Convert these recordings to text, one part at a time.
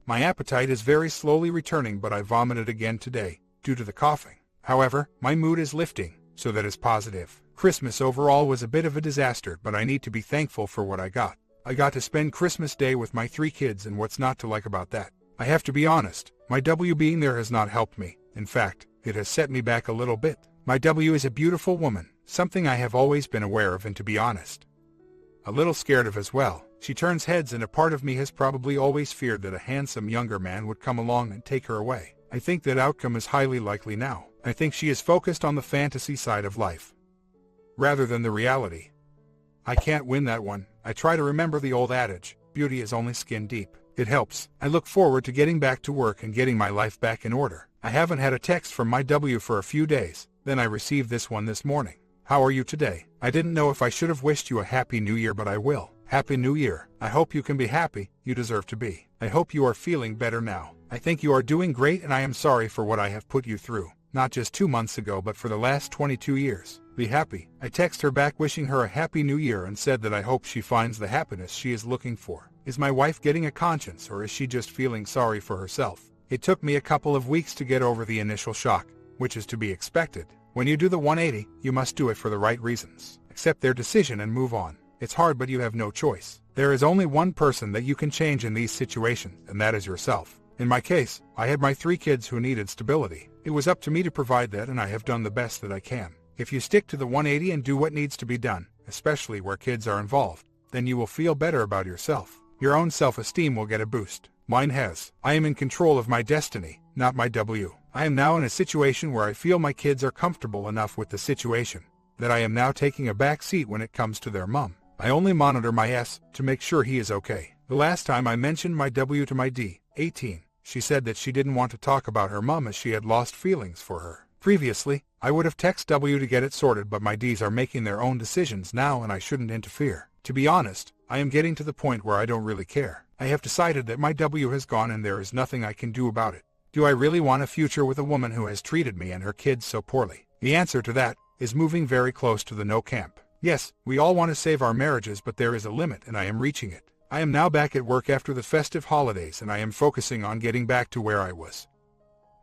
My appetite is very slowly returning, but I vomited again today, due to the coughing. However, my mood is lifting, so that is positive. Christmas overall was a bit of a disaster, but I need to be thankful for what I got. I got to spend Christmas Day with my 3 kids, and what's not to like about that? I have to be honest, my W being there has not helped me. In fact, it has set me back a little bit. My W is a beautiful woman, something I have always been aware of and, to be honest, a little scared of as well. She turns heads, and a part of me has probably always feared that a handsome younger man would come along and take her away. I think that outcome is highly likely now. I think she is focused on the fantasy side of life, rather than the reality. I can't win that one. I try to remember the old adage, beauty is only skin deep. It helps. I look forward to getting back to work and getting my life back in order. I haven't had a text from my W for a few days. Then I received this one this morning. How are you today? I didn't know if I should have wished you a Happy New Year, but I will. Happy New Year. I hope you can be happy. You deserve to be. I hope you are feeling better now. I think you are doing great, and I am sorry for what I have put you through. Not just 2 months ago, but for the last 22 years. Be happy. I text her back wishing her a Happy New Year and said that I hope she finds the happiness she is looking for. Is my wife getting a conscience, or is she just feeling sorry for herself? It took me a couple of weeks to get over the initial shock, which is to be expected. When you do the 180, you must do it for the right reasons. Accept their decision and move on. It's hard, but you have no choice. There is only one person that you can change in these situations, and that is yourself. In my case, I had my 3 kids who needed stability. It was up to me to provide that, and I have done the best that I can. If you stick to the 180 and do what needs to be done, especially where kids are involved, then you will feel better about yourself. Your own self-esteem will get a boost. Mine has. I am in control of my destiny, not my W. I am now in a situation where I feel my kids are comfortable enough with the situation that I am now taking a back seat when it comes to their mom. I only monitor my S to make sure he is okay. The last time I mentioned my W to my D, 18, she said that she didn't want to talk about her mom as she had lost feelings for her. Previously, I would have texted W to get it sorted, but my Ds are making their own decisions now and I shouldn't interfere. To be honest, I am getting to the point where I don't really care. I have decided that my W has gone and there is nothing I can do about it. Do I really want a future with a woman who has treated me and her kids so poorly? The answer to that is moving very close to the no camp. Yes, we all want to save our marriages, but there is a limit and I am reaching it. I am now back at work after the festive holidays and I am focusing on getting back to where I was.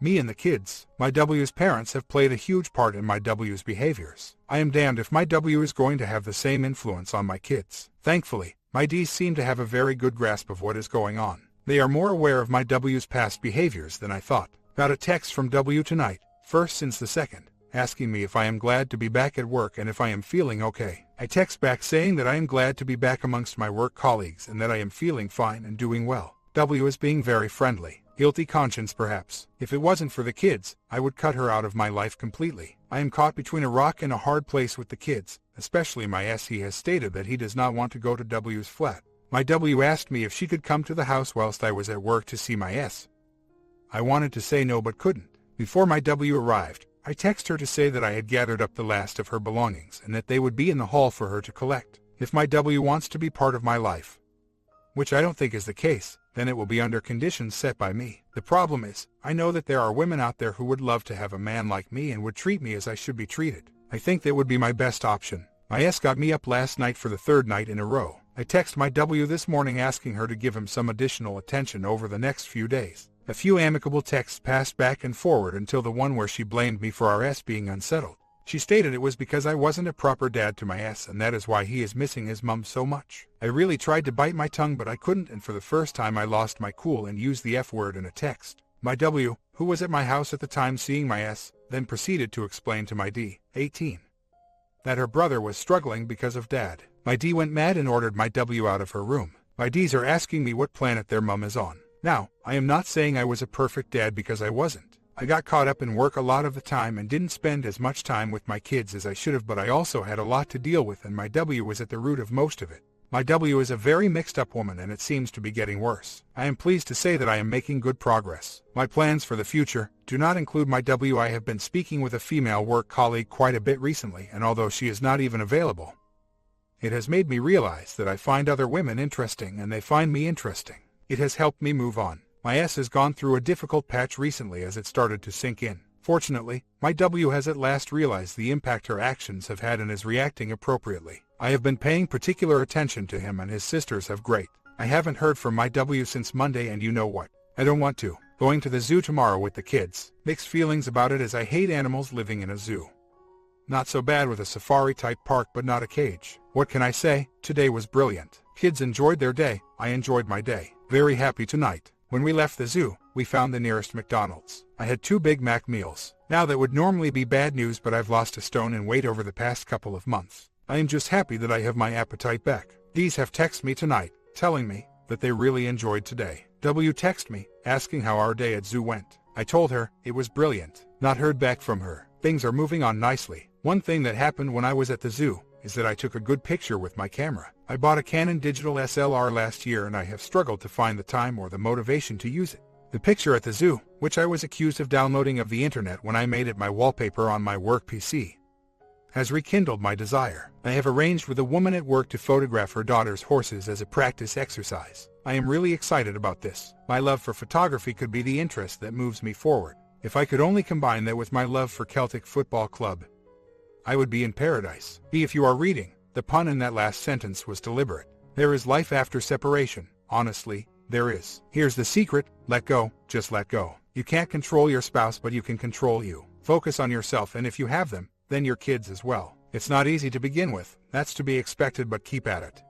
Me and the kids. My W's parents have played a huge part in my W's behaviors. I am damned if my W is going to have the same influence on my kids. Thankfully, my D's seem to have a very good grasp of what is going on. They are more aware of my W's past behaviors than I thought. Got a text from W tonight, first since the second, asking me if I am glad to be back at work and if I am feeling okay. I text back saying that I am glad to be back amongst my work colleagues and that I am feeling fine and doing well. W is being very friendly. Guilty conscience perhaps. If it wasn't for the kids, I would cut her out of my life completely. I am caught between a rock and a hard place with the kids, especially my S. He has stated that he does not want to go to W's flat. My W asked me if she could come to the house whilst I was at work to see my S. I wanted to say no but couldn't. Before my W arrived, I texted her to say that I had gathered up the last of her belongings and that they would be in the hall for her to collect. If my W wants to be part of my life, which I don't think is the case, then it will be under conditions set by me. The problem is, I know that there are women out there who would love to have a man like me and would treat me as I should be treated. I think that would be my best option. My S got me up last night for the 3rd night in a row. I texted my W this morning asking her to give him some additional attention over the next few days. A few amicable texts passed back and forward until the one where she blamed me for our S being unsettled. She stated it was because I wasn't a proper dad to my S and that is why he is missing his mom so much. I really tried to bite my tongue but I couldn't, and for the first time I lost my cool and used the F word in a text. My W, who was at my house at the time seeing my S, then proceeded to explain to my D, 18, that her brother was struggling because of dad. My D went mad and ordered my W out of her room. My Ds are asking me what planet their mom is on. Now, I am not saying I was a perfect dad because I wasn't. I got caught up in work a lot of the time and didn't spend as much time with my kids as I should have, but I also had a lot to deal with and my W was at the root of most of it. My W is a very mixed up woman and it seems to be getting worse. I am pleased to say that I am making good progress. My plans for the future do not include my W. I have been speaking with a female work colleague quite a bit recently, and although she is not even available, it has made me realize that I find other women interesting and they find me interesting. It has helped me move on. My S has gone through a difficult patch recently as it started to sink in. Fortunately, my W has at last realized the impact her actions have had and is reacting appropriately. I have been paying particular attention to him and his sisters have great. I haven't heard from my W since Monday, and you know what? I don't want to. Going to the zoo tomorrow with the kids. Mixed feelings about it as I hate animals living in a zoo. Not so bad with a safari-type park but not a cage. What can I say? Today was brilliant. Kids enjoyed their day. I enjoyed my day. Very happy tonight. When we left the zoo, we found the nearest McDonald's. I had 2 Big Mac meals. Now that would normally be bad news, but I've lost a stone in weight over the past couple of months. I am just happy that I have my appetite back. These have texted me tonight, telling me that they really enjoyed today. W texted me, asking how our day at zoo went. I told her it was brilliant. Not heard back from her. Things are moving on nicely. One thing that happened when I was at the zoo is that I took a good picture with my camera. I bought a Canon digital SLR last year and I have struggled to find the time or the motivation to use it. The picture at the zoo, which I was accused of downloading of the internet when I made it my wallpaper on my work PC, has rekindled my desire. I have arranged with a woman at work to photograph her daughter's horses as a practice exercise. I am really excited about this. My love for photography could be the interest that moves me forward. If I could only combine that with my love for Celtic Football Club, I would be in paradise. If you are reading, the pun in that last sentence was deliberate. There is life after separation. Honestly, there is. Here's the secret: let go, just let go. You can't control your spouse, but you can control you. Focus on yourself, and if you have them, then your kids as well. It's not easy to begin with. That's to be expected, but keep at it.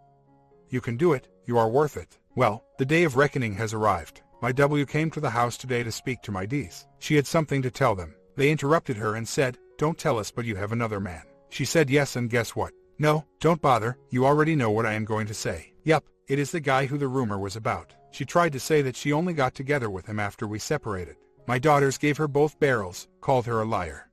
You can do it. You are worth it. Well, the day of reckoning has arrived. My W came to the house today to speak to my Ds. She had something to tell them. They interrupted her and said, "Don't tell us, but you have another man." She said yes, and guess what? No, don't bother. You already know what I am going to say. Yup, it is the guy who the rumor was about. She tried to say that she only got together with him after we separated. My daughters gave her both barrels, called her a liar,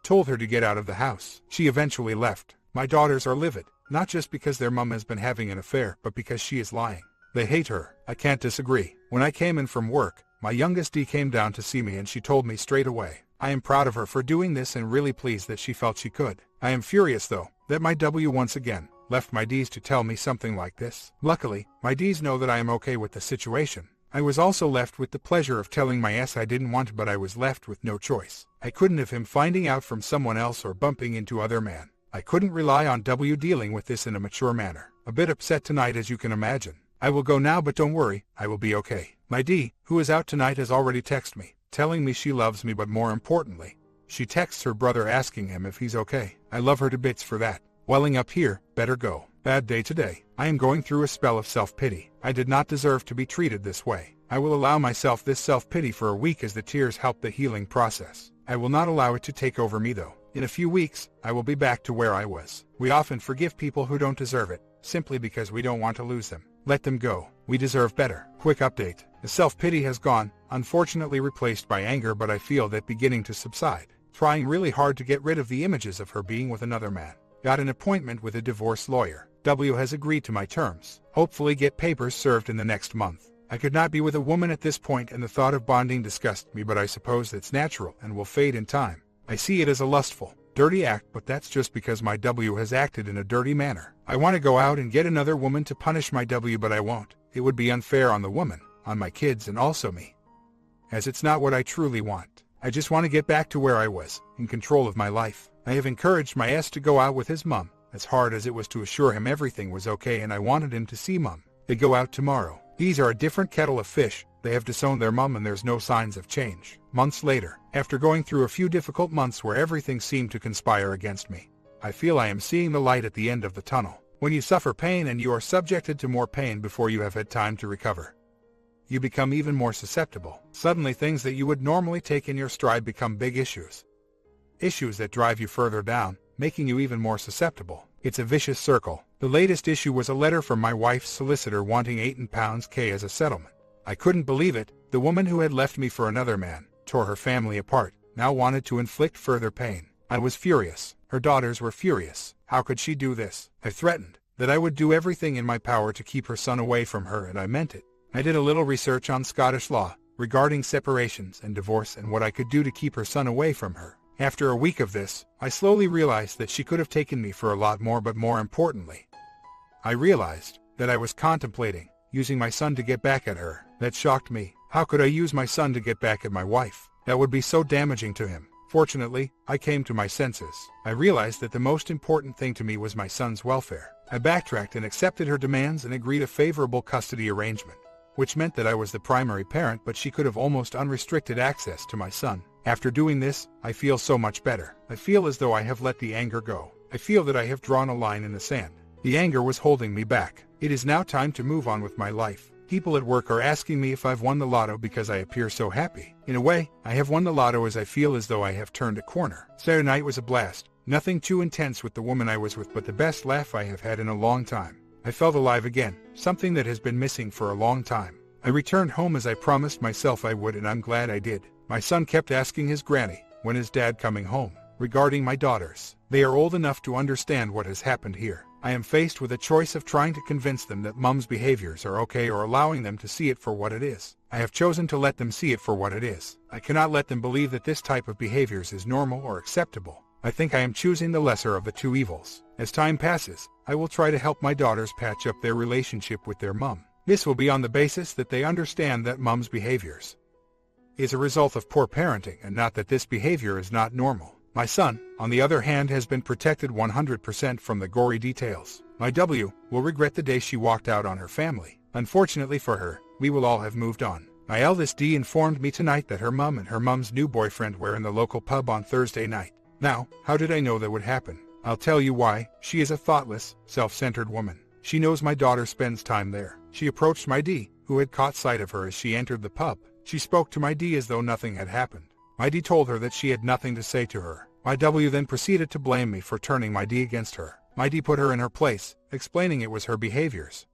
told her to get out of the house. She eventually left. My daughters are livid, not just because their mom has been having an affair, but because she is lying. They hate her. I can't disagree. When I came in from work, my youngest D came down to see me and she told me straight away. I am proud of her for doing this and really pleased that she felt she could. I am furious though, that my W once again left my Ds to tell me something like this. Luckily, my Ds know that I am okay with the situation. I was also left with the pleasure of telling my S I didn't want, but I was left with no choice. I couldn't have him finding out from someone else or bumping into other man. I couldn't rely on W dealing with this in a mature manner. A bit upset tonight, as you can imagine. I will go now, but don't worry, I will be okay. My D, who is out tonight, has already texted me, telling me she loves me, but more importantly, she texts her brother asking him if he's okay. I love her to bits for that. Welling up here, better go. Bad day today. I am going through a spell of self-pity. I did not deserve to be treated this way. I will allow myself this self-pity for a week as the tears help the healing process. I will not allow it to take over me though. In a few weeks, I will be back to where I was. We often forgive people who don't deserve it, simply because we don't want to lose them. Let them go. We deserve better. Quick update. The self-pity has gone, unfortunately replaced by anger, but I feel that beginning to subside. Trying really hard to get rid of the images of her being with another man. Got an appointment with a divorce lawyer. W has agreed to my terms. Hopefully get papers served in the next month. I could not be with a woman at this point, and the thought of bonding disgusts me, but I suppose it's natural and will fade in time. I see it as a lustful, dirty act, but that's just because my W has acted in a dirty manner. I want to go out and get another woman to punish my W, but I won't. It would be unfair on the woman, on my kids, and also me, as it's not what I truly want. I just want to get back to where I was, in control of my life. I have encouraged my S to go out with his mom, as hard as it was to assure him everything was okay, and I wanted him to see mom. They go out tomorrow. These are a different kettle of fish. They have disowned their mom and there's no signs of change. Months later, after going through a few difficult months where everything seemed to conspire against me, I feel I am seeing the light at the end of the tunnel. When you suffer pain and you are subjected to more pain before you have had time to recover, you become even more susceptible. Suddenly things that you would normally take in your stride become big issues. Issues that drive you further down, making you even more susceptible. It's a vicious circle. The latest issue was a letter from my wife's solicitor wanting £8,000 as a settlement. I couldn't believe it. The woman who had left me for another man, tore her family apart, now wanted to inflict further pain. I was furious. Her daughters were furious. How could she do this? I threatened that I would do everything in my power to keep her son away from her, and I meant it. I did a little research on Scottish law regarding separations and divorce and what I could do to keep her son away from her. After a week of this, I slowly realized that she could have taken me for a lot more, but more importantly, I realized that I was contemplating using my son to get back at her. That shocked me. How could I use my son to get back at my wife? That would be so damaging to him. Fortunately, I came to my senses. I realized that the most important thing to me was my son's welfare. I backtracked and accepted her demands and agreed a favorable custody arrangement. which meant that I was the primary parent, but she could have almost unrestricted access to my son. After doing this, I feel so much better. I feel as though I have let the anger go. I feel that I have drawn a line in the sand. The anger was holding me back. It is now time to move on with my life. People at work are asking me if I've won the lotto because I appear so happy. In a way, I have won the lotto as I feel as though I have turned a corner. Saturday night was a blast. Nothing too intense with the woman I was with, but the best laugh I have had in a long time. I felt alive again, something that has been missing for a long time. I returned home as I promised myself I would, and I'm glad I did. My son kept asking his granny, "When is Dad coming home?" regarding my daughters. They are old enough to understand what has happened here. I am faced with a choice of trying to convince them that Mom's behaviors are okay or allowing them to see it for what it is. I have chosen to let them see it for what it is. I cannot let them believe that this type of behaviors is normal or acceptable. I think I am choosing the lesser of the two evils. As time passes, I will try to help my daughters patch up their relationship with their mom. This will be on the basis that they understand that Mom's behaviors is a result of poor parenting and not that this behavior is not normal. My son, on the other hand, has been protected 100% from the gory details. My W will regret the day she walked out on her family. Unfortunately for her, we will all have moved on. My eldest D informed me tonight that her mom and her mom's new boyfriend were in the local pub on Thursday night. Now, how did I know that would happen? I'll tell you why. She is a thoughtless, self-centered woman. She knows my daughter spends time there. She approached my D, who had caught sight of her as she entered the pub. She spoke to my D as though nothing had happened. My D told her that she had nothing to say to her. My W then proceeded to blame me for turning my D against her. My D put her in her place, explaining it was her behaviors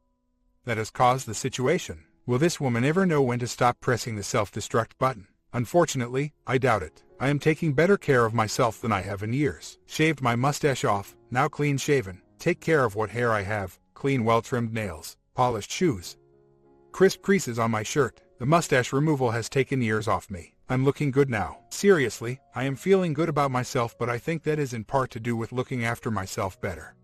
that has caused the situation. Will this woman ever know when to stop pressing the self-destruct button? Unfortunately, I doubt it. I am taking better care of myself than I have in years. Shaved my mustache off, now clean shaven. Take care of what hair I have, clean well-trimmed nails, polished shoes, crisp creases on my shirt. The mustache removal has taken years off me. I'm looking good now. Seriously, I am feeling good about myself, but I think that is in part to do with looking after myself better,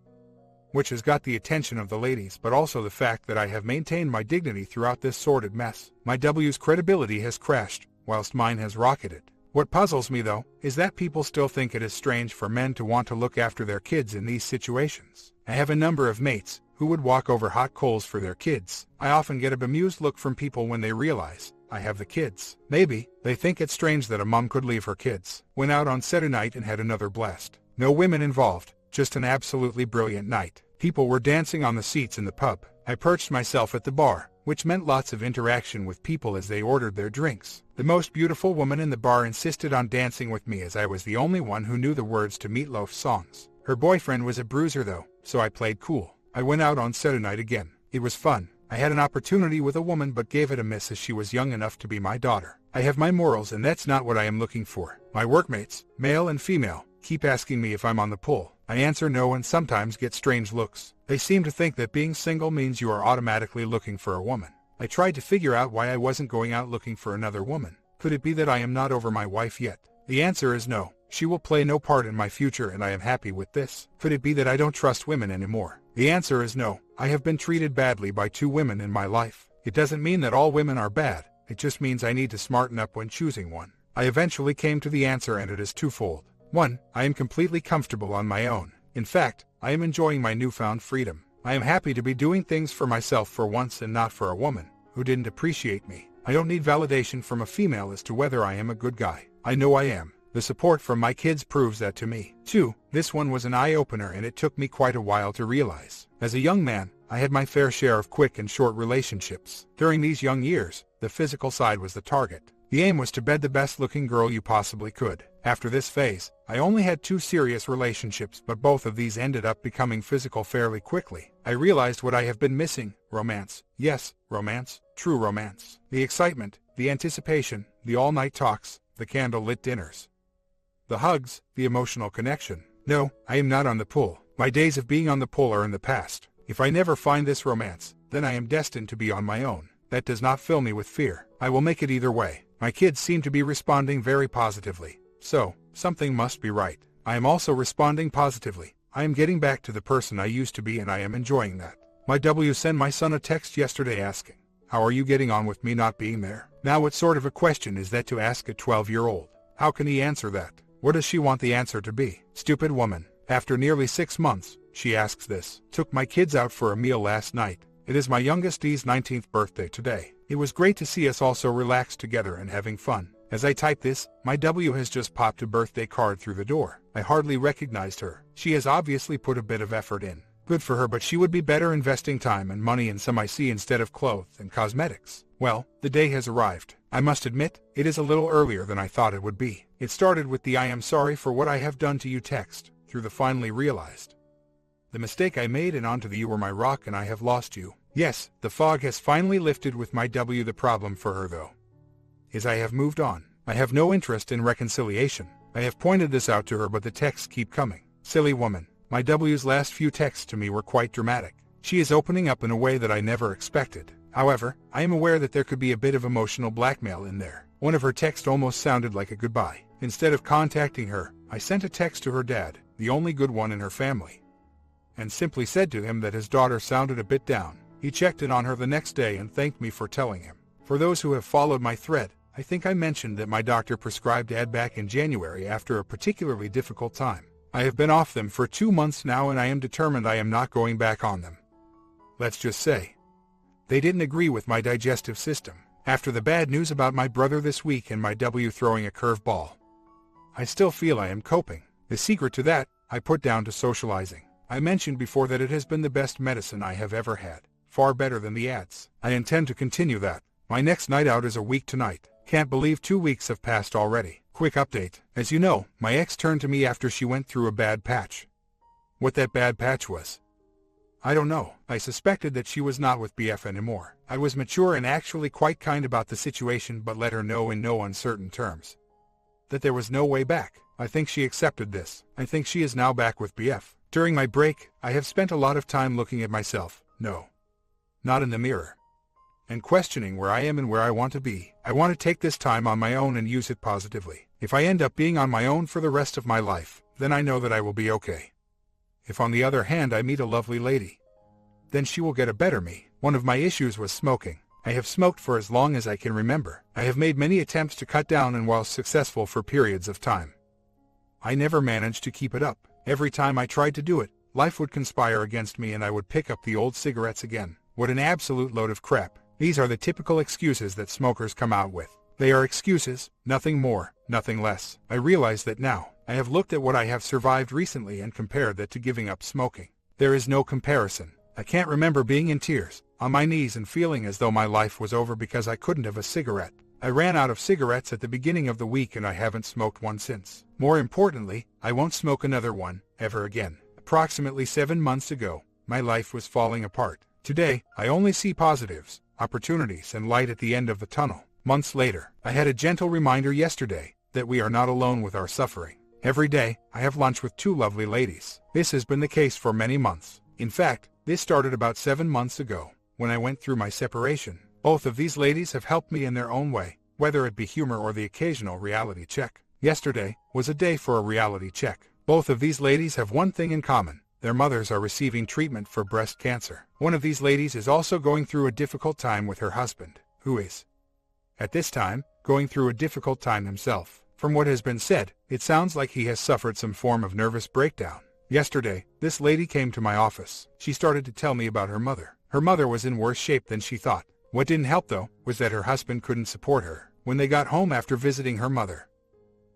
which has got the attention of the ladies, but also the fact that I have maintained my dignity throughout this sordid mess. My W's credibility has crashed, whilst mine has rocketed. What puzzles me, though, is that people still think it is strange for men to want to look after their kids in these situations. I have a number of mates who would walk over hot coals for their kids. I often get a bemused look from people when they realize I have the kids. Maybe they think it's strange that a mom could leave her kids. Went out on Saturday night and had another blast. No women involved, just an absolutely brilliant night. People were dancing on the seats in the pub. I perched myself at the bar, which meant lots of interaction with people as they ordered their drinks. The most beautiful woman in the bar insisted on dancing with me as I was the only one who knew the words to Meat Loaf's songs. Her boyfriend was a bruiser though, so I played cool. I went out on Saturday night again. It was fun. I had an opportunity with a woman but gave it a miss as she was young enough to be my daughter. I have my morals and that's not what I am looking for. My workmates, male and female, keep asking me if I'm on the pull. I answer no and sometimes get strange looks. They seem to think that being single means you are automatically looking for a woman. I tried to figure out why I wasn't going out looking for another woman. Could it be that I am not over my wife yet? The answer is no. She will play no part in my future and I am happy with this. Could it be that I don't trust women anymore? The answer is no. I have been treated badly by 2 women in my life. It doesn't mean that all women are bad. It just means I need to smarten up when choosing one. I eventually came to the answer and it is twofold. 1. I am completely comfortable on my own. In fact, I am enjoying my newfound freedom. I am happy to be doing things for myself for once and not for a woman who didn't appreciate me. I don't need validation from a female as to whether I am a good guy. I know I am. The support from my kids proves that to me. 2. This one was an eye-opener and it took me quite a while to realize. As a young man, I had my fair share of quick and short relationships. During these young years, the physical side was the target. The aim was to bed the best-looking girl you possibly could. After this phase, I only had 2 serious relationships, but both of these ended up becoming physical fairly quickly. I realized what I have been missing: romance. Yes, romance. True romance. The excitement, the anticipation, the all-night talks, the candle-lit dinners, the hugs, the emotional connection. No, I am not on the pull. My days of being on the pull are in the past. If I never find this romance, then I am destined to be on my own. That does not fill me with fear. I will make it either way. My kids seem to be responding very positively. So, something must be right. I am also responding positively. I am getting back to the person I used to be and I am enjoying that. My W sent my son a text yesterday asking, "How are you getting on with me not being there?" Now what sort of a question is that to ask a 12-year-old? How can he answer that? What does she want the answer to be? Stupid woman. After nearly 6 months, she asks this. Took my kids out for a meal last night. It is my youngest D's 19th birthday today. It was great to see us all so relaxed together and having fun. As I type this, my W has just popped a birthday card through the door. I hardly recognized her. She has obviously put a bit of effort in. Good for her, but she would be better investing time and money in some IC instead of clothes and cosmetics. Well, the day has arrived. I must admit, it is a little earlier than I thought it would be. It started with the "I am sorry for what I have done to you" text, through the "finally realized the mistake I made" and onto the "you were my rock and I have lost you." Yes, the fog has finally lifted with my W. The problem for her, though, is I have moved on. I have no interest in reconciliation. I have pointed this out to her, but the texts keep coming. Silly woman. My W's last few texts to me were quite dramatic. She is opening up in a way that I never expected. However, I am aware that there could be a bit of emotional blackmail in there. One of her texts almost sounded like a goodbye. Instead of contacting her, I sent a text to her dad, the only good one in her family, and simply said to him that his daughter sounded a bit down. He checked in on her the next day and thanked me for telling him. For those who have followed my thread, I think I mentioned that my doctor prescribed AD back in January after a particularly difficult time. I have been off them for 2 months now, and I am determined I am not going back on them. Let's just say, they didn't agree with my digestive system. After the bad news about my brother this week and my W throwing a curveball, I still feel I am coping. The secret to that, I put down to socializing. I mentioned before that it has been the best medicine I have ever had. Far better than the ads. I intend to continue that. My next night out is a week tonight. Can't believe 2 weeks have passed already. Quick update. As you know, my ex turned to me after she went through a bad patch. What that bad patch was, I don't know. I suspected that she was not with BF anymore. I was mature and actually quite kind about the situation, but let her know in no uncertain terms that there was no way back. I think she accepted this. I think she is now back with BF. During my break, I have spent a lot of time looking at myself. No, not in the mirror, and questioning where I am and where I want to be. I want to take this time on my own and use it positively. If I end up being on my own for the rest of my life, then I know that I will be okay. If on the other hand I meet a lovely lady, then she will get a better me. One of my issues was smoking. I have smoked for as long as I can remember. I have made many attempts to cut down, and while successful for periods of time, I never managed to keep it up. Every time I tried to do it, life would conspire against me and I would pick up the old cigarettes again. What an absolute load of crap. These are the typical excuses that smokers come out with. They are excuses, nothing more, nothing less. I realize that now. I have looked at what I have survived recently and compared that to giving up smoking. There is no comparison. I can't remember being in tears, on my knees and feeling as though my life was over because I couldn't have a cigarette. I ran out of cigarettes at the beginning of the week and I haven't smoked one since. More importantly, I won't smoke another one, ever again. Approximately 7 months ago, my life was falling apart. Today, I only see positives, opportunities, and light at the end of the tunnel. Months later, I had a gentle reminder yesterday that we are not alone with our suffering. Every day, I have lunch with 2 lovely ladies. This has been the case for many months. In fact, this started about 7 months ago, when I went through my separation. Both of these ladies have helped me in their own way, whether it be humor or the occasional reality check. Yesterday was a day for a reality check. Both of these ladies have one thing in common. Their mothers are receiving treatment for breast cancer. One of these ladies is also going through a difficult time with her husband, who is, at this time, going through a difficult time himself. From what has been said, it sounds like he has suffered some form of nervous breakdown. Yesterday, this lady came to my office. She started to tell me about her mother. Her mother was in worse shape than she thought. What didn't help, though, was that her husband couldn't support her. When they got home after visiting her mother,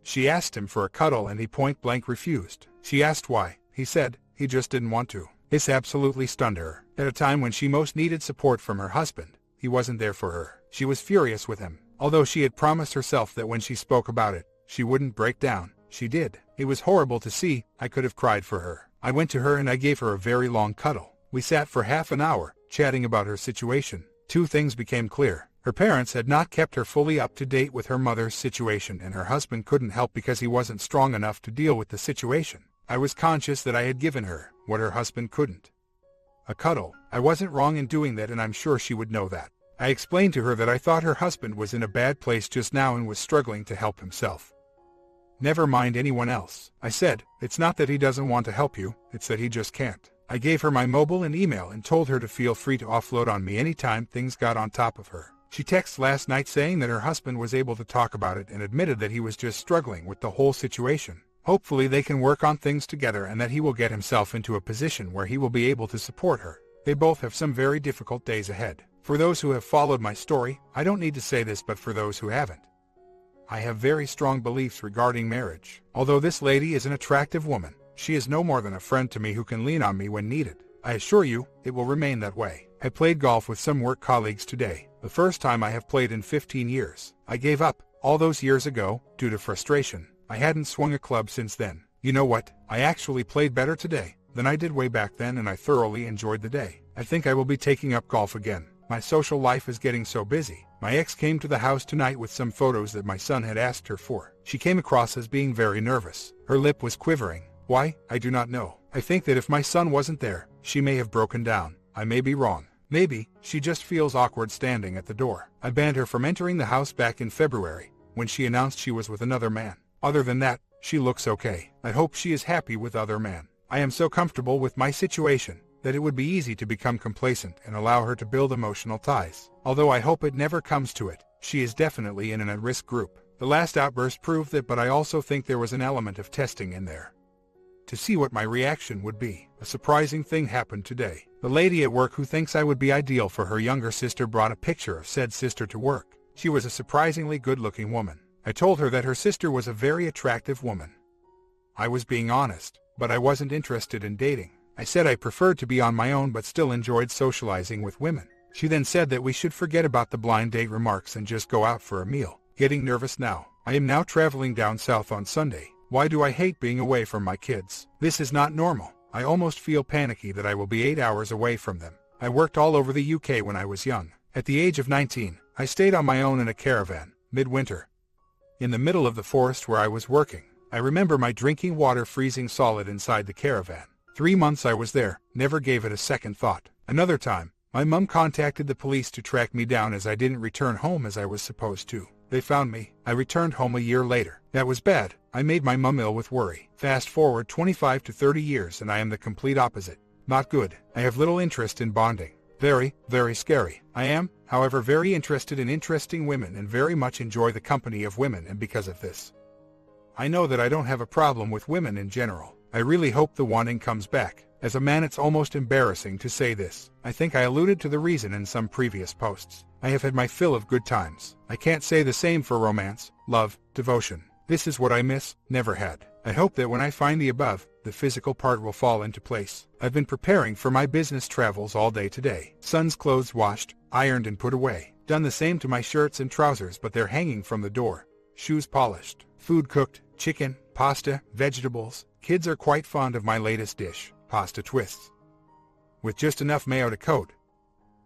she asked him for a cuddle and he point-blank refused. She asked why. He said he just didn't want to. This absolutely stunned her. At a time when she most needed support from her husband, he wasn't there for her. She was furious with him. Although she had promised herself that when she spoke about it, she wouldn't break down, she did. It was horrible to see. I could have cried for her. I went to her and I gave her a very long cuddle. We sat for half an hour, chatting about her situation. 2 things became clear. Her parents had not kept her fully up to date with her mother's situation, and her husband couldn't help because he wasn't strong enough to deal with the situation. I was conscious that I had given her what her husband couldn't: a cuddle. I wasn't wrong in doing that, and I'm sure she would know that. I explained to her that I thought her husband was in a bad place just now and was struggling to help himself. Never mind anyone else. I said, it's not that he doesn't want to help you, it's that he just can't. I gave her my mobile and email and told her to feel free to offload on me anytime things got on top of her. She texted last night saying that her husband was able to talk about it and admitted that he was just struggling with the whole situation. Hopefully they can work on things together and that he will get himself into a position where he will be able to support her. They both have some very difficult days ahead. For those who have followed my story, I don't need to say this, but for those who haven't, I have very strong beliefs regarding marriage. Although this lady is an attractive woman, she is no more than a friend to me who can lean on me when needed. I assure you, it will remain that way. I played golf with some work colleagues today, the first time I have played in 15 years. I gave up all those years ago, due to frustration. I hadn't swung a club since then. You know what? I actually played better today than I did way back then, and I thoroughly enjoyed the day. I think I will be taking up golf again. My social life is getting so busy. My ex came to the house tonight with some photos that my son had asked her for. She came across as being very nervous. Her lip was quivering. Why? I do not know. I think that if my son wasn't there, she may have broken down. I may be wrong. Maybe she just feels awkward standing at the door. I banned her from entering the house back in February, when she announced she was with another man. Other than that, she looks okay. I hope she is happy with other man. I am so comfortable with my situation that it would be easy to become complacent and allow her to build emotional ties. Although I hope it never comes to it, she is definitely in an at-risk group. The last outburst proved that, but I also think there was an element of testing in there, to see what my reaction would be. A surprising thing happened today. The lady at work who thinks I would be ideal for her younger sister brought a picture of said sister to work. She was a surprisingly good-looking woman. I told her that her sister was a very attractive woman. I was being honest, but I wasn't interested in dating. I said I preferred to be on my own but still enjoyed socializing with women. She then said that we should forget about the blind date remarks and just go out for a meal. Getting nervous now. I am now traveling down south on Sunday. Why do I hate being away from my kids? This is not normal. I almost feel panicky that I will be 8 hours away from them. I worked all over the UK when I was young. At the age of 19, I stayed on my own in a caravan, midwinter, in the middle of the forest where I was working. I remember my drinking water freezing solid inside the caravan. 3 months I was there, never gave it a second thought. Another time, my mum contacted the police to track me down as I didn't return home as I was supposed to. They found me. I returned home a year later. That was bad. I made my mum ill with worry. Fast forward 25 to 30 years and I am the complete opposite. Not good. I have little interest in bonding. Very, very scary. I am, however, very interested in interesting women and very much enjoy the company of women, and because of this, I know that I don't have a problem with women in general. I really hope the wanting comes back. As a man, it's almost embarrassing to say this. I think I alluded to the reason in some previous posts. I have had my fill of good times. I can't say the same for romance, love, devotion. This is what I miss, never had. I hope that when I find the above, the physical part will fall into place. I've been preparing for my business travels all day today. Son's clothes washed, ironed and put away. Done the same to my shirts and trousers, but they're hanging from the door. Shoes polished. Food cooked, chicken, pasta, vegetables. Kids are quite fond of my latest dish, pasta twists, with just enough mayo to coat.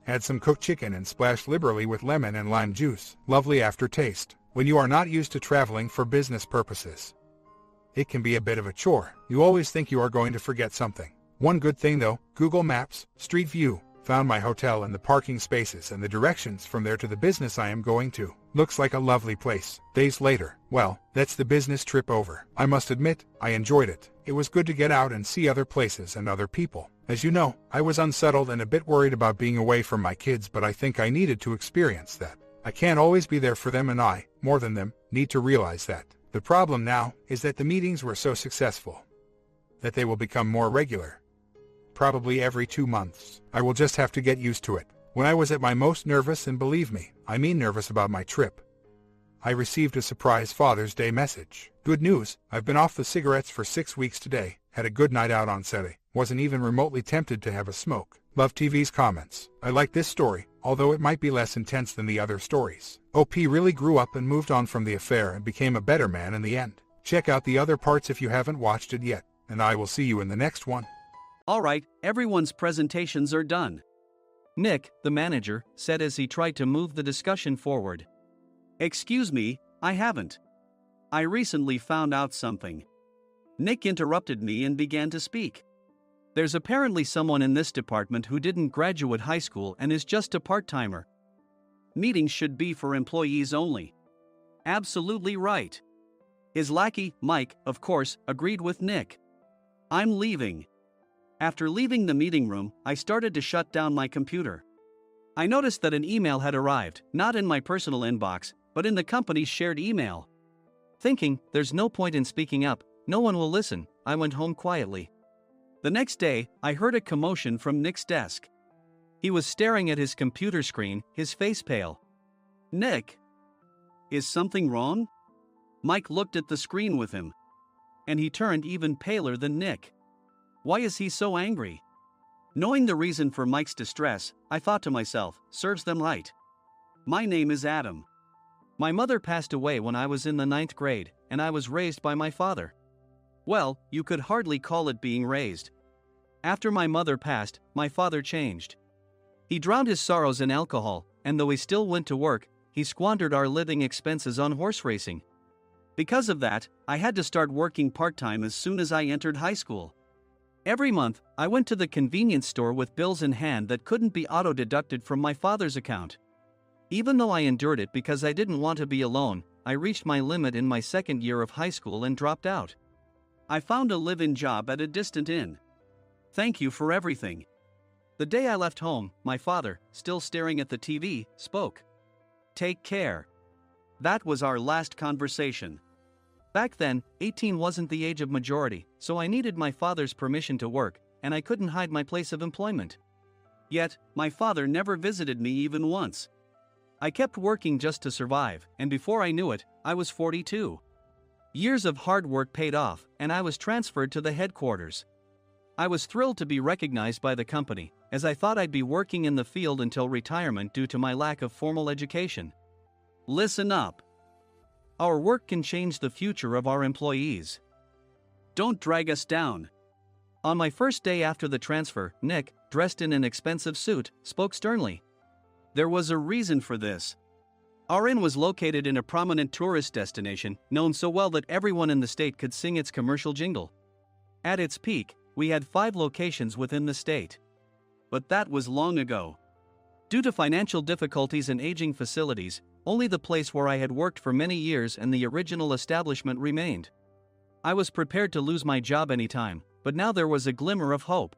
Add some cooked chicken and splash liberally with lemon and lime juice. Lovely aftertaste. When you are not used to traveling for business purposes, it can be a bit of a chore. You always think you are going to forget something. One good thing though, Google Maps, Street View, found my hotel and the parking spaces and the directions from there to the business I am going to. Looks like a lovely place. Days later, well, that's the business trip over. I must admit, I enjoyed it. It was good to get out and see other places and other people. As you know, I was unsettled and a bit worried about being away from my kids, but I think I needed to experience that. I can't always be there for them, and I, more than them, need to realize that. The problem now is that the meetings were so successful that they will become more regular. Probably every 2 months. I will just have to get used to it. When I was at my most nervous, and believe me, I mean nervous about my trip, I received a surprise Father's Day message. Good news, I've been off the cigarettes for 6 weeks today, had a good night out on Saturday, wasn't even remotely tempted to have a smoke. Love TV's comments. I like this story, although it might be less intense than the other stories. OP really grew up and moved on from the affair and became a better man in the end. Check out the other parts if you haven't watched it yet, and I will see you in the next one. Alright, everyone's presentations are done. Nick, the manager, said as he tried to move the discussion forward. Excuse me, I haven't. I recently found out something. Nick interrupted me and began to speak. There's apparently someone in this department who didn't graduate high school and is just a part-timer. Meetings should be for employees only. Absolutely right. His lackey, Mike, of course, agreed with Nick. I'm leaving. After leaving the meeting room, I started to shut down my computer. I noticed that an email had arrived, not in my personal inbox, but in the company's shared email. Thinking, there's no point in speaking up, no one will listen, I went home quietly. The next day, I heard a commotion from Nick's desk. He was staring at his computer screen, his face pale. "Nick, is something wrong?" Mike looked at the screen with him. And he turned even paler than Nick. Why is he so angry? Knowing the reason for Mike's distress, I thought to myself, serves them right. My name is Adam. My mother passed away when I was in the 9th grade, and I was raised by my father. Well, you could hardly call it being raised. After my mother passed, my father changed. He drowned his sorrows in alcohol, and though he still went to work, he squandered our living expenses on horse racing. Because of that, I had to start working part-time as soon as I entered high school. Every month, I went to the convenience store with bills in hand that couldn't be auto-deducted from my father's account. Even though I endured it because I didn't want to be alone, I reached my limit in my 2nd year of high school and dropped out. I found a live-in job at a distant inn. Thank you for everything. The day I left home, my father, still staring at the TV, spoke. Take care. That was our last conversation. Back then, 18 wasn't the age of majority, so I needed my father's permission to work, and I couldn't hide my place of employment. Yet, my father never visited me even once. I kept working just to survive, and before I knew it, I was 42. Years of hard work paid off, and I was transferred to the headquarters. I was thrilled to be recognized by the company, as I thought I'd be working in the field until retirement due to my lack of formal education. Listen up. Our work can change the future of our employees. Don't drag us down. On my first day after the transfer, Nick, dressed in an expensive suit, spoke sternly. There was a reason for this. Our inn was located in a prominent tourist destination, known so well that everyone in the state could sing its commercial jingle. At its peak, we had 5 locations within the state. But that was long ago. Due to financial difficulties and aging facilities, only the place where I had worked for many years and the original establishment remained. I was prepared to lose my job anytime, but now there was a glimmer of hope.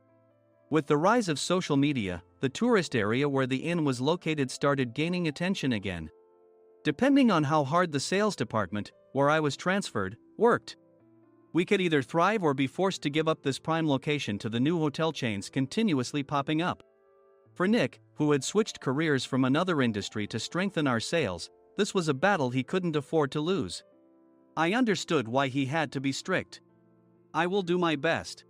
With the rise of social media, the tourist area where the inn was located started gaining attention again. Depending on how hard the sales department, where I was transferred, worked, we could either thrive or be forced to give up this prime location to the new hotel chains continuously popping up. For Nick, who had switched careers from another industry to strengthen our sales, this was a battle he couldn't afford to lose. I understood why he had to be strict. I will do my best.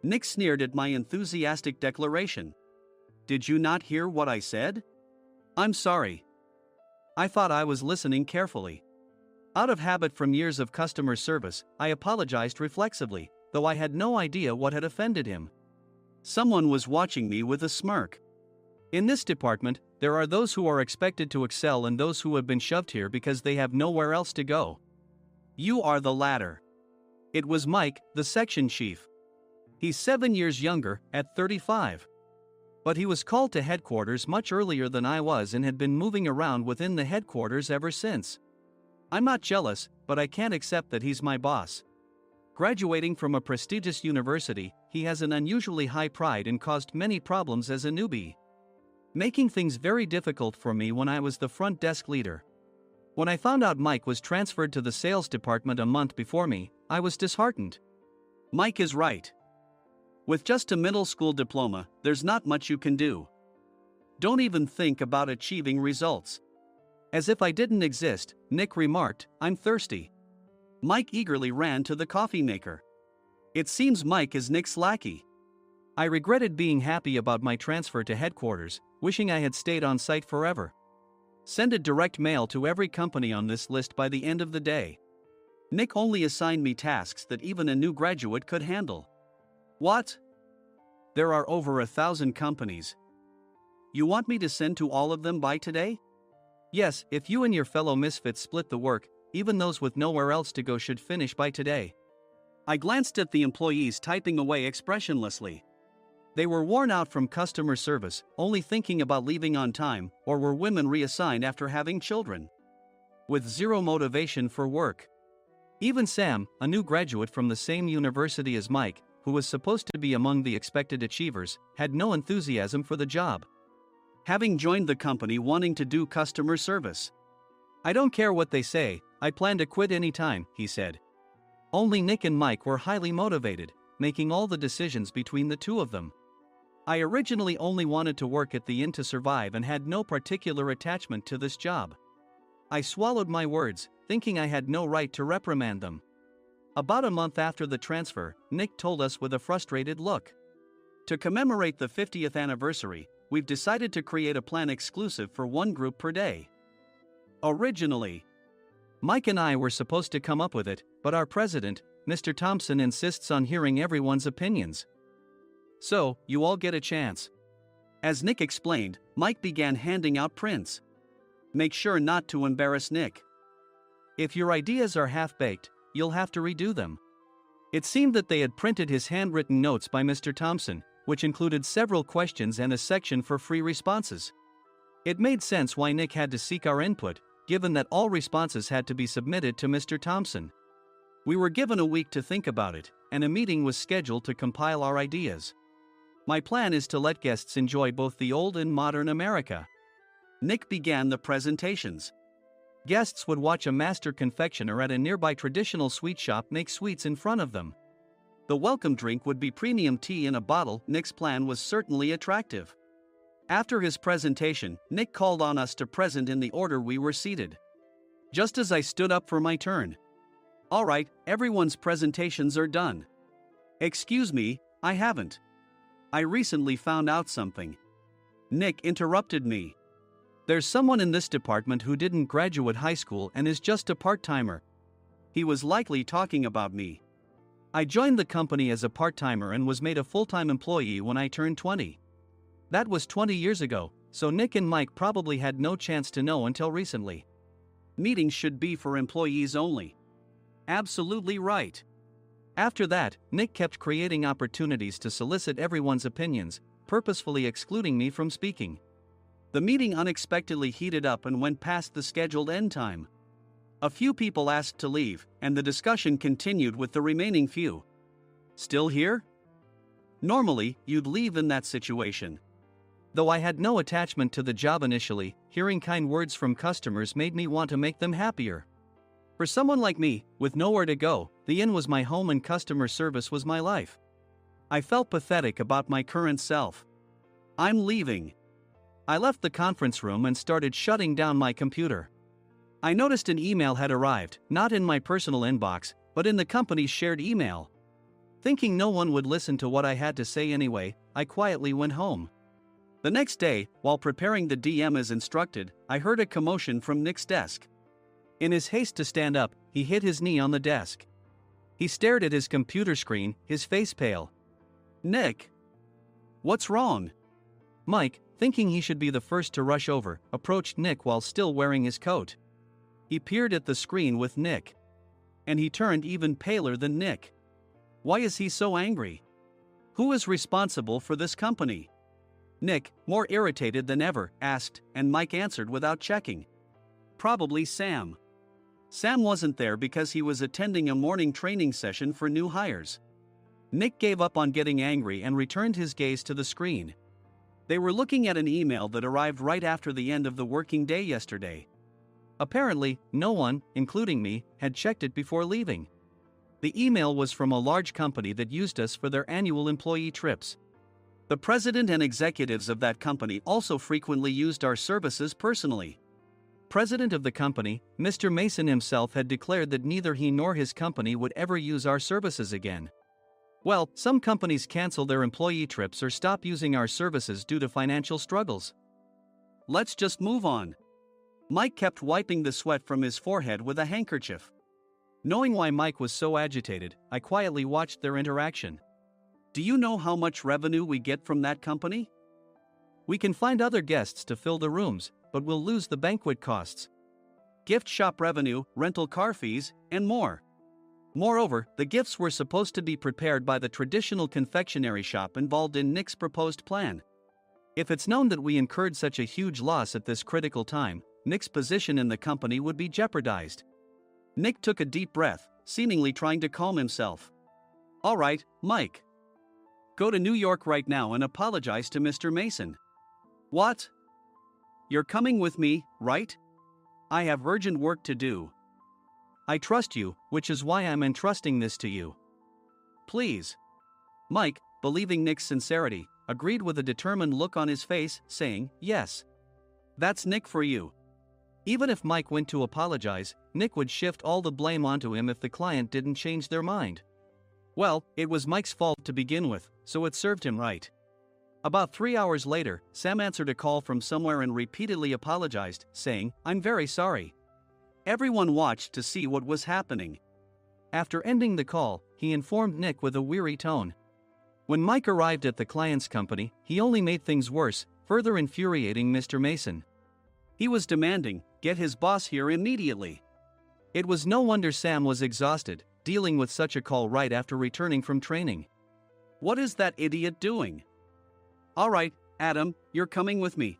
Nick sneered at my enthusiastic declaration. Did you not hear what I said? I'm sorry. I thought I was listening carefully. Out of habit from years of customer service, I apologized reflexively, though I had no idea what had offended him. Someone was watching me with a smirk. In this department, there are those who are expected to excel and those who have been shoved here because they have nowhere else to go. You are the latter. It was Mike, the section chief. He's 7 years younger, at 35. But he was called to headquarters much earlier than I was and had been moving around within the headquarters ever since. I'm not jealous, but I can't accept that he's my boss. Graduating from a prestigious university, he has an unusually high pride and caused many problems as a newbie, making things very difficult for me when I was the front desk leader. When I found out Mike was transferred to the sales department a month before me, I was disheartened. Mike is right. With just a middle school diploma, there's not much you can do. Don't even think about achieving results. As if I didn't exist, Nick remarked, I'm thirsty. Mike eagerly ran to the coffee maker. It seems Mike is Nick's lackey. I regretted being happy about my transfer to headquarters, wishing I had stayed on site forever. Send a direct mail to every company on this list by the end of the day. Nick only assigned me tasks that even a new graduate could handle. What? There are over 1,000 companies. You want me to send to all of them by today? Yes, if you and your fellow misfits split the work, even those with nowhere else to go should finish by today. I glanced at the employees typing away expressionlessly. They were worn out from customer service, only thinking about leaving on time, or were women reassigned after having children, with zero motivation for work. Even Sam, a new graduate from the same university as Mike, who was supposed to be among the expected achievers, had no enthusiasm for the job, having joined the company wanting to do customer service. I don't care what they say, I plan to quit any time, he said. Only Nick and Mike were highly motivated, making all the decisions between the two of them. I originally only wanted to work at the inn to survive and had no particular attachment to this job. I swallowed my words, thinking I had no right to reprimand them. About a month after the transfer, Nick told us with a frustrated look. To commemorate the 50th anniversary, we've decided to create a plan exclusive for one group per day. Originally, Mike and I were supposed to come up with it, but our president, Mr. Thompson, insists on hearing everyone's opinions. So, you all get a chance. As Nick explained, Mike began handing out prints. Make sure not to embarrass Nick. If your ideas are half-baked, you'll have to redo them. It seemed that they had printed his handwritten notes by Mr. Thompson, which included several questions and a section for free responses. It made sense why Nick had to seek our input, given that all responses had to be submitted to Mr. Thompson. We were given a week to think about it, and a meeting was scheduled to compile our ideas. My plan is to let guests enjoy both the old and modern America. Nick began the presentations. Guests would watch a master confectioner at a nearby traditional sweet shop make sweets in front of them. The welcome drink would be premium tea in a bottle. Nick's plan was certainly attractive. After his presentation, Nick called on us to present in the order we were seated. Just as I stood up for my turn. All right, everyone's presentations are done. Excuse me, I haven't. I recently found out something. Nick interrupted me. There's someone in this department who didn't graduate high school and is just a part-timer. He was likely talking about me. I joined the company as a part-timer and was made a full-time employee when I turned 20. That was 20 years ago, so Nick and Mike probably had no chance to know until recently. Meetings should be for employees only. Absolutely right. After that, Nick kept creating opportunities to solicit everyone's opinions, purposefully excluding me from speaking. The meeting unexpectedly heated up and went past the scheduled end time. A few people asked to leave, and the discussion continued with the remaining few. Still here? Normally, you'd leave in that situation. Though I had no attachment to the job initially, hearing kind words from customers made me want to make them happier. For someone like me, with nowhere to go, the inn was my home and customer service was my life. I felt pathetic about my current self. I'm leaving. I left the conference room and started shutting down my computer. I noticed an email had arrived, not in my personal inbox, but in the company's shared email. Thinking no one would listen to what I had to say anyway, I quietly went home. The next day, while preparing the DM as instructed, I heard a commotion from Nick's desk. In his haste to stand up, he hit his knee on the desk. He stared at his computer screen, his face pale. Nick! What's wrong? Mike, thinking he should be the first to rush over, approached Nick while still wearing his coat. He peered at the screen with Nick. And he turned even paler than Nick. Why is he so angry? Who is responsible for this company? Nick, more irritated than ever, asked, and Mike answered without checking. Probably Sam. Sam wasn't there because he was attending a morning training session for new hires. Nick gave up on getting angry and returned his gaze to the screen. They were looking at an email that arrived right after the end of the working day yesterday. Apparently, no one, including me, had checked it before leaving. The email was from a large company that used us for their annual employee trips. The president and executives of that company also frequently used our services personally. President of the company, Mr. Mason himself, had declared that neither he nor his company would ever use our services again. Well, some companies cancel their employee trips or stop using our services due to financial struggles. Let's just move on. Mike kept wiping the sweat from his forehead with a handkerchief. Knowing why Mike was so agitated, I quietly watched their interaction. Do you know how much revenue we get from that company? We can find other guests to fill the rooms, but we'll lose the banquet costs, gift shop revenue, rental car fees, and more. Moreover, the gifts were supposed to be prepared by the traditional confectionery shop involved in Nick's proposed plan. If it's known that we incurred such a huge loss at this critical time, Nick's position in the company would be jeopardized. Nick took a deep breath, seemingly trying to calm himself. All right, Mike. Go to New York right now and apologize to Mr. Mason. What? You're coming with me, right? I have urgent work to do. I trust you, which is why I'm entrusting this to you. Please. Mike, believing Nick's sincerity, agreed with a determined look on his face, saying, "Yes. That's Nick for you." Even if Mike went to apologize, Nick would shift all the blame onto him if the client didn't change their mind. Well, it was Mike's fault to begin with, so it served him right. About 3 hours later, Sam answered a call from somewhere and repeatedly apologized, saying, "I'm very sorry." Everyone watched to see what was happening. After ending the call, he informed Nick with a weary tone. When Mike arrived at the client's company, he only made things worse, further infuriating Mr. Mason. He was demanding, "Get his boss here immediately." It was no wonder Sam was exhausted, dealing with such a call right after returning from training. "What is that idiot doing?" "All right, Adam, you're coming with me.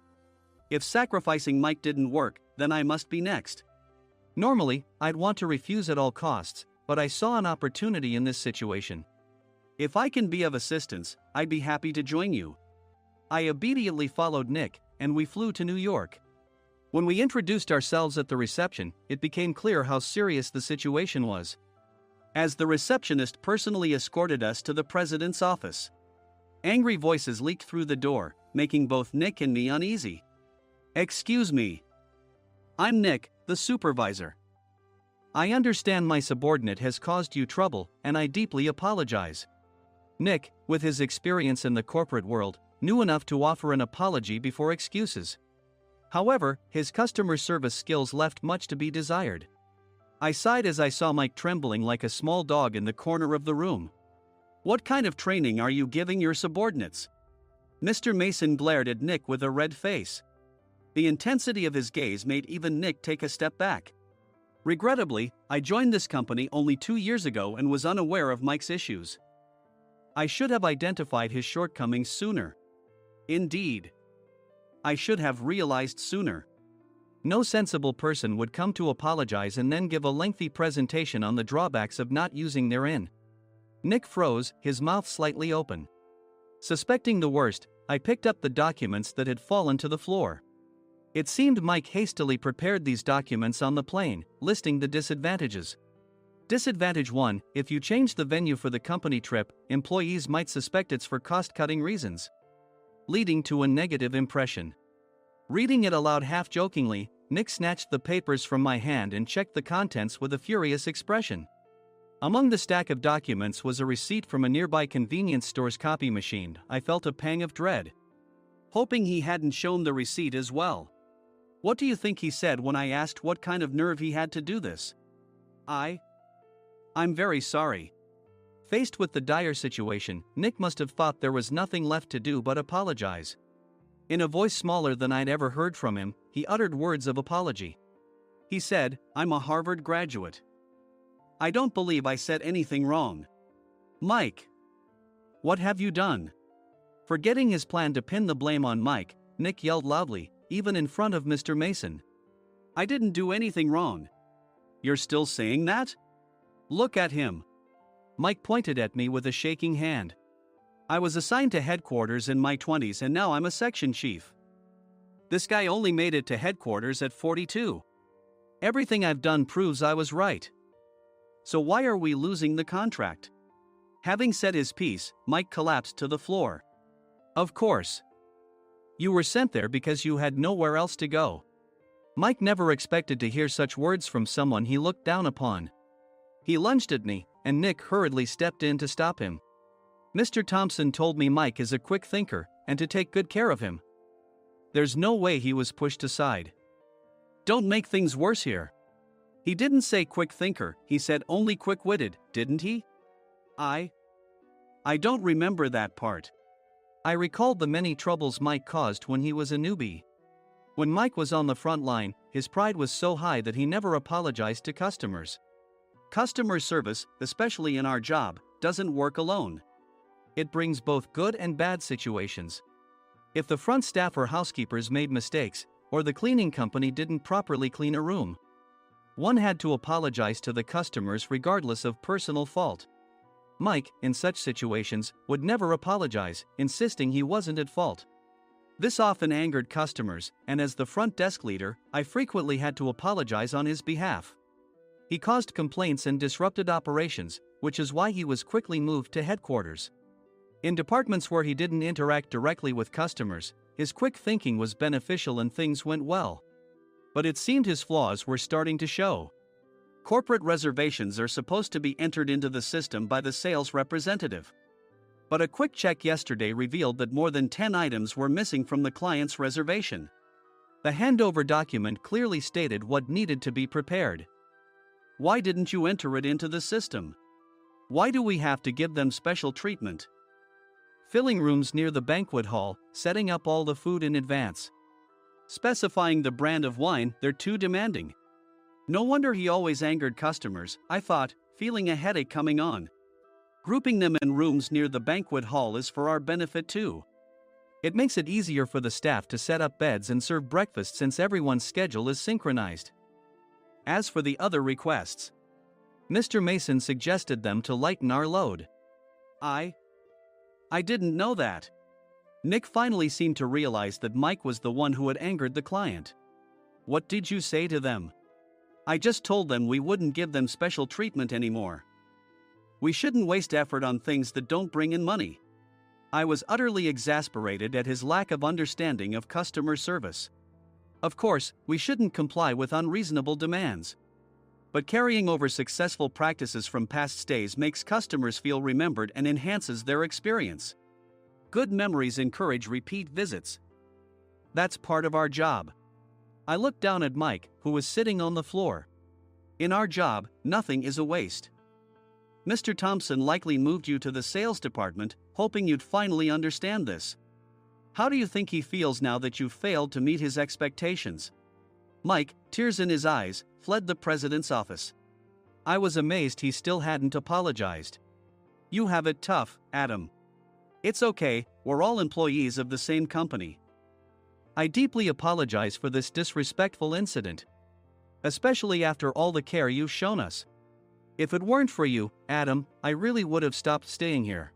If sacrificing Mike didn't work, then I must be next." Normally, I'd want to refuse at all costs, but I saw an opportunity in this situation. "If I can be of assistance, I'd be happy to join you." I obediently followed Nick, and we flew to New York. When we introduced ourselves at the reception, it became clear how serious the situation was, as the receptionist personally escorted us to the president's office. Angry voices leaked through the door, making both Nick and me uneasy. "Excuse me. I'm Nick, the supervisor. I understand my subordinate has caused you trouble, and I deeply apologize." Nick, with his experience in the corporate world, knew enough to offer an apology before excuses. However, his customer service skills left much to be desired. I sighed as I saw Mike trembling like a small dog in the corner of the room. "What kind of training are you giving your subordinates?" Mr. Mason glared at Nick with a red face. The intensity of his gaze made even Nick take a step back. Regrettably, I joined this company only 2 years ago and was unaware of Mike's issues. I should have identified his shortcomings sooner. Indeed, I should have realized sooner. No sensible person would come to apologize and then give a lengthy presentation on the drawbacks of not using their in. Nick froze, his mouth slightly open. Suspecting the worst, I picked up the documents that had fallen to the floor. It seemed Mike hastily prepared these documents on the plane, listing the disadvantages. Disadvantage 1: if you change the venue for the company trip, employees might suspect it's for cost-cutting reasons, leading to a negative impression. Reading it aloud half-jokingly, Nick snatched the papers from my hand and checked the contents with a furious expression. Among the stack of documents was a receipt from a nearby convenience store's copy machine. I felt a pang of dread, hoping he hadn't shown the receipt as well. What do you think he said when I asked what kind of nerve he had to do this? I'm very sorry." Faced with the dire situation, Nick must have thought there was nothing left to do but apologize. In a voice smaller than I'd ever heard from him, he uttered words of apology. He said, "I'm a Harvard graduate. I don't believe I said anything wrong." "Mike, what have you done?" Forgetting his plan to pin the blame on Mike, Nick yelled loudly, even in front of Mr. Mason. "I didn't do anything wrong." "You're still saying that? Look at him." Mike pointed at me with a shaking hand. "I was assigned to headquarters in my 20s and now I'm a section chief. This guy only made it to headquarters at 42. Everything I've done proves I was right. So why are we losing the contract?" Having said his piece, Mike collapsed to the floor. "Of course. You were sent there because you had nowhere else to go." Mike never expected to hear such words from someone he looked down upon. He lunged at me, and Nick hurriedly stepped in to stop him. "Mr. Thompson told me Mike is a quick thinker, and to take good care of him." There's no way he was pushed aside. "Don't make things worse here." "He didn't say quick thinker, he said only quick-witted, didn't he?" I don't remember that part." I recalled the many troubles Mike caused when he was a newbie. When Mike was on the front line, his pride was so high that he never apologized to customers. Customer service, especially in our job, doesn't work alone. It brings both good and bad situations. If the front staff or housekeepers made mistakes, or the cleaning company didn't properly clean a room, one had to apologize to the customers regardless of personal fault. Mike, in such situations, would never apologize, insisting he wasn't at fault. This often angered customers, and as the front desk leader, I frequently had to apologize on his behalf. He caused complaints and disrupted operations, which is why he was quickly moved to headquarters. In departments where he didn't interact directly with customers, his quick thinking was beneficial and things went well. But it seemed his flaws were starting to show. Corporate reservations are supposed to be entered into the system by the sales representative. But a quick check yesterday revealed that more than 10 items were missing from the client's reservation. The handover document clearly stated what needed to be prepared. Why didn't you enter it into the system? Why do we have to give them special treatment? Filling rooms near the banquet hall, setting up all the food in advance. Specifying the brand of wine, they're too demanding. No wonder he always angered customers, I thought, feeling a headache coming on. Grouping them in rooms near the banquet hall is for our benefit too. It makes it easier for the staff to set up beds and serve breakfast since everyone's schedule is synchronized. As for the other requests, Mr. Mason suggested them to lighten our load. I didn't know that. Nick finally seemed to realize that Mike was the one who had angered the client. What did you say to them? I just told them we wouldn't give them special treatment anymore. We shouldn't waste effort on things that don't bring in money. I was utterly exasperated at his lack of understanding of customer service. Of course, we shouldn't comply with unreasonable demands. But carrying over successful practices from past stays makes customers feel remembered and enhances their experience. Good memories encourage repeat visits. That's part of our job. I looked down at Mike, who was sitting on the floor. In our job, nothing is a waste. Mr. Thompson likely moved you to the sales department, hoping you'd finally understand this. How do you think he feels now that you've failed to meet his expectations? Mike, tears in his eyes, fled the president's office. I was amazed he still hadn't apologized. You have it tough, Adam. It's okay, we're all employees of the same company. I deeply apologize for this disrespectful incident. Especially after all the care you've shown us. If it weren't for you, Adam, I really would have stopped staying here.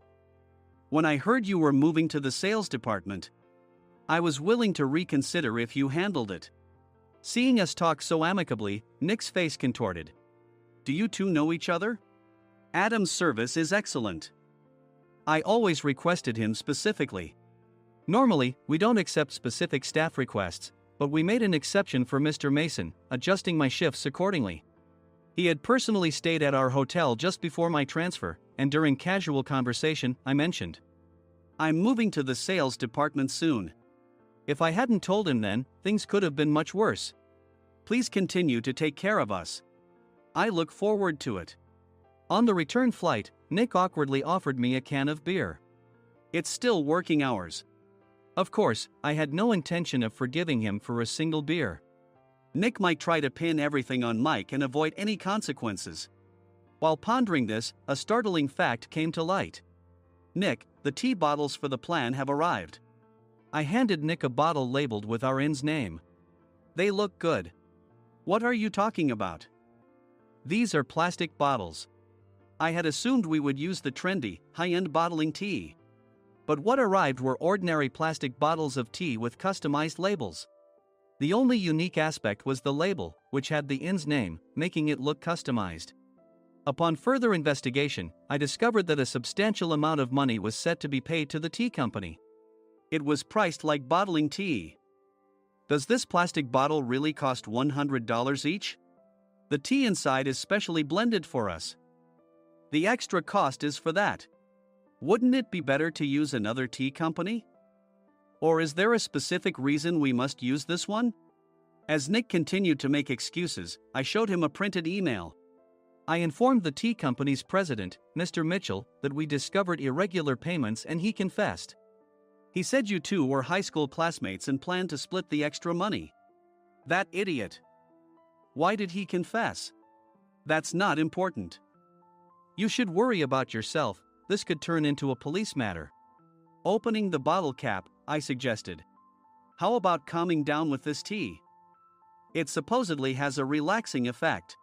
When I heard you were moving to the sales department, I was willing to reconsider if you handled it. Seeing us talk so amicably, Nick's face contorted. Do you two know each other? Adam's service is excellent. I always requested him specifically. Normally, we don't accept specific staff requests, but we made an exception for Mr. Mason, adjusting my shifts accordingly. He had personally stayed at our hotel just before my transfer, and during casual conversation, I mentioned, I'm moving to the sales department soon. If I hadn't told him then, things could have been much worse. Please continue to take care of us. I look forward to it. On the return flight, Nick awkwardly offered me a can of beer. It's still working hours. Of course, I had no intention of forgiving him for a single beer. Nick might try to pin everything on Mike and avoid any consequences. While pondering this, a startling fact came to light. Nick, the tea bottles for the plan have arrived. I handed Nick a bottle labeled with our inn's name. They look good. What are you talking about? These are plastic bottles. I had assumed we would use the trendy, high-end bottling tea. But what arrived were ordinary plastic bottles of tea with customized labels. The only unique aspect was the label, which had the inn's name, making it look customized. Upon further investigation, I discovered that a substantial amount of money was set to be paid to the tea company. It was priced like bottling tea. Does this plastic bottle really cost $100 each? The tea inside is specially blended for us. The extra cost is for that. Wouldn't it be better to use another tea company? Or is there a specific reason we must use this one? As Nick continued to make excuses, I showed him a printed email. I informed the tea company's president, Mr. Mitchell, that we discovered irregular payments and he confessed. He said you two were high school classmates and planned to split the extra money. That idiot. Why did he confess? That's not important. You should worry about yourself, this could turn into a police matter. Opening the bottle cap, I suggested. How about calming down with this tea? It supposedly has a relaxing effect.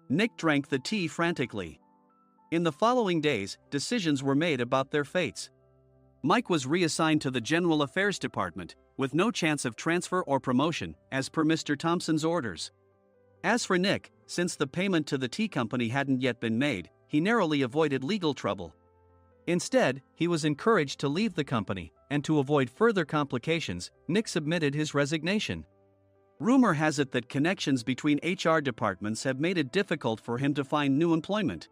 Nick drank the tea frantically. In the following days, decisions were made about their fates. Mike was reassigned to the General Affairs Department, with no chance of transfer or promotion, as per Mr. Thompson's orders. As for Nick, since the payment to the tea company hadn't yet been made, he narrowly avoided legal trouble. Instead, he was encouraged to leave the company, and to avoid further complications, Nick submitted his resignation. Rumor has it that connections between HR departments have made it difficult for him to find new employment.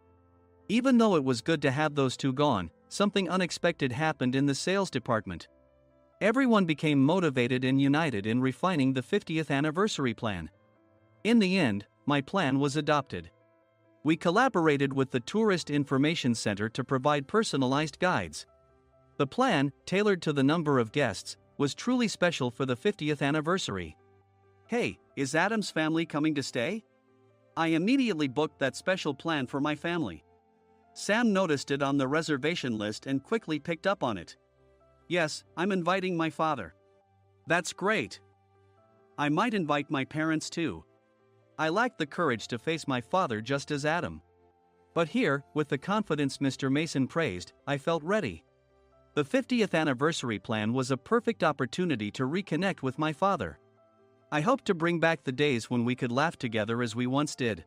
Even though it was good to have those two gone, something unexpected happened in the sales department. Everyone became motivated and united in refining the 50th anniversary plan. In the end, my plan was adopted. We collaborated with the Tourist Information Center to provide personalized guides. The plan, tailored to the number of guests, was truly special for the 50th anniversary. Hey, is Adam's family coming to stay? I immediately booked that special plan for my family. Sam noticed it on the reservation list and quickly picked up on it. Yes, I'm inviting my father. That's great. I might invite my parents too. I lacked the courage to face my father just as Adam. But here, with the confidence Mr. Mason praised, I felt ready. The 50th anniversary plan was a perfect opportunity to reconnect with my father. I hoped to bring back the days when we could laugh together as we once did.